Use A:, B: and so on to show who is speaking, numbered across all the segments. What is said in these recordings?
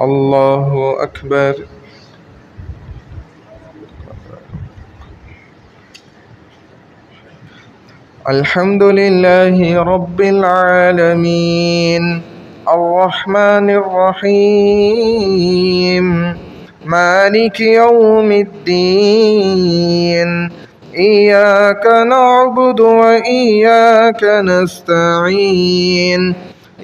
A: الله أكبر. الحمد لله رب العالمين الرحمن الرحيم مالك يوم الدين إياك نعبد وإياك نستعين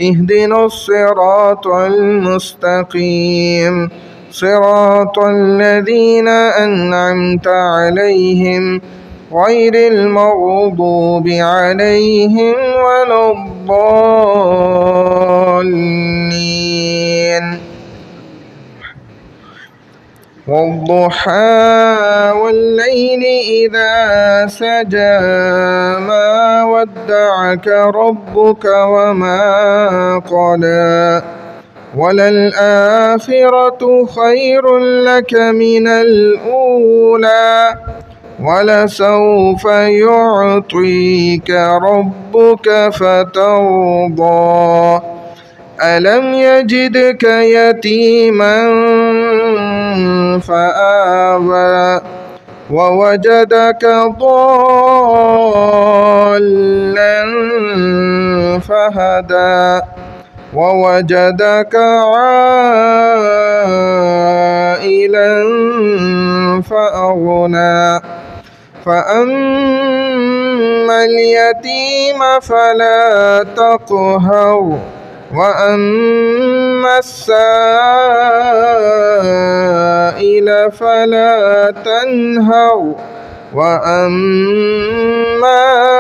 A: اهدنا الصراط المستقيم صراط الذين أنعمت عليهم غير المغضوب عليهم ولا الضالين. والضحى والليل إذا سجى ما ودعك ربك وما قلى وللآخرة خير لك من الأولى ولسوف يعطيك ربك فترضى ألم يجدك يتيما فآوى ووجدك ضالا فهدى ووجدك عائلا فأغنى فأما اليتيم فلا تقهر وأما السائل فلا تنهر وأما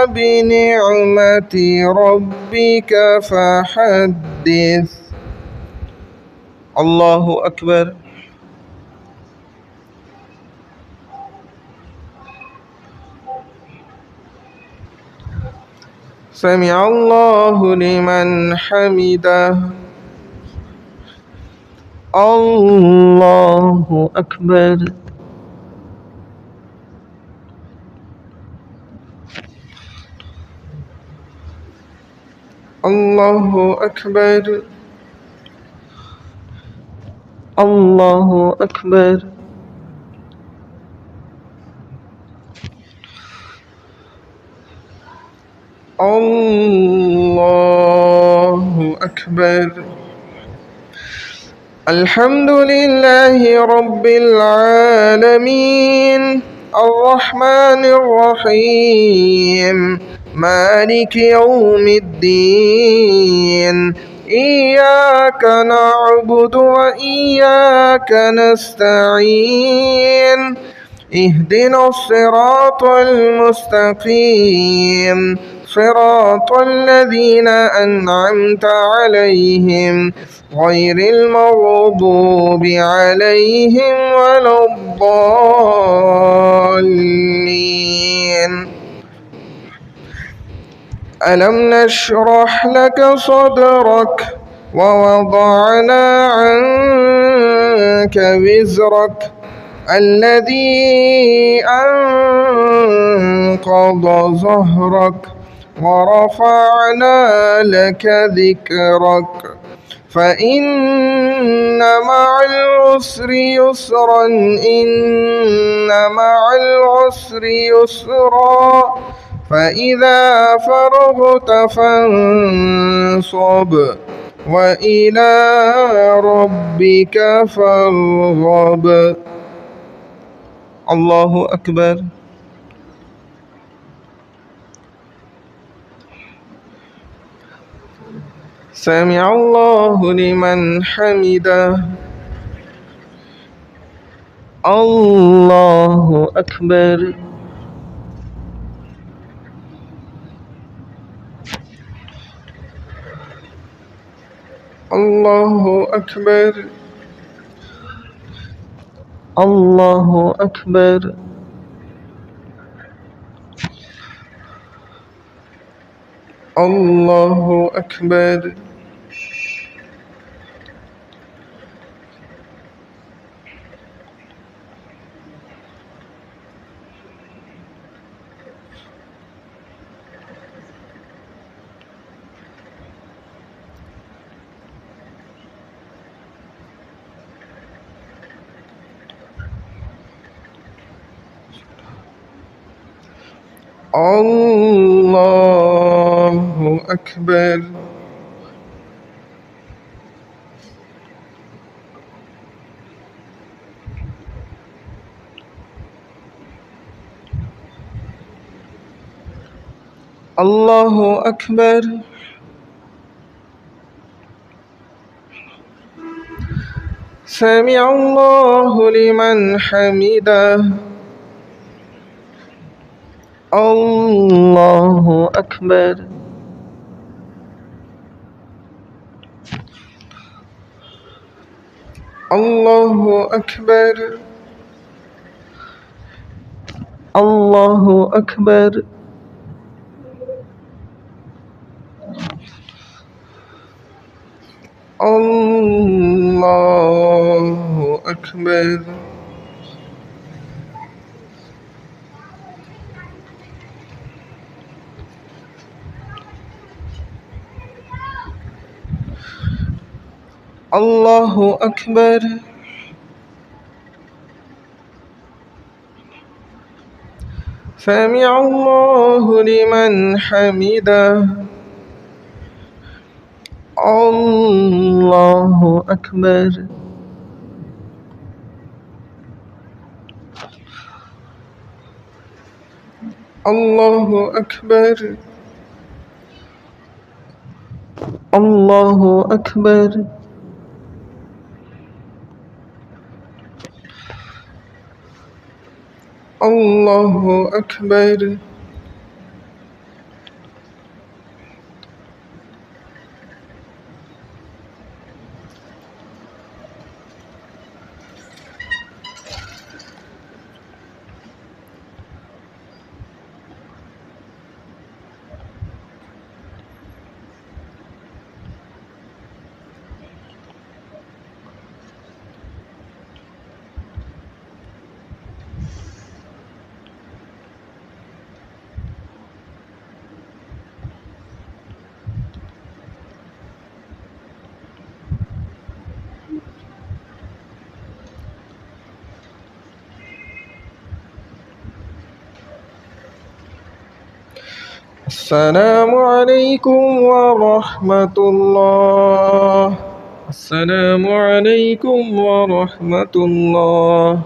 A: بنعمة ربك فحدث. الله أكبر. سمع الله لمن حمده. الله أكبر. الله أكبر. الله أكبر. الله أكبر. الحمد لله رب العالمين الرحمن الرحيم مالك يوم الدين إياك نعبد وإياك نستعين اهدنا الصراط المستقيم صراط الذين أنعمت عليهم غير المغضوب عليهم ولا الضالين. ألم نشرح لك صدرك ووضعنا عنك وزرك الذي أنقض ظهرك ورفعنا لك ذكرك فإن مع العسر يسرا إن مع العسر يسرا فإذا فرغت فانصب وإلى ربك فارغب. الله أكبر. سمع الله لمن حمده. الله أكبر. الله أكبر. الله أكبر. الله أكبر. الله أكبر الله أكبر سمع الله لمن حمده الله أكبر الله أكبر الله أكبر الله أكبر الله أكبر سمع الله لمن حمده الله أكبر الله أكبر الله أكبر الله أكبر السلام عليكم ورحمة الله. السلام عليكم ورحمة الله.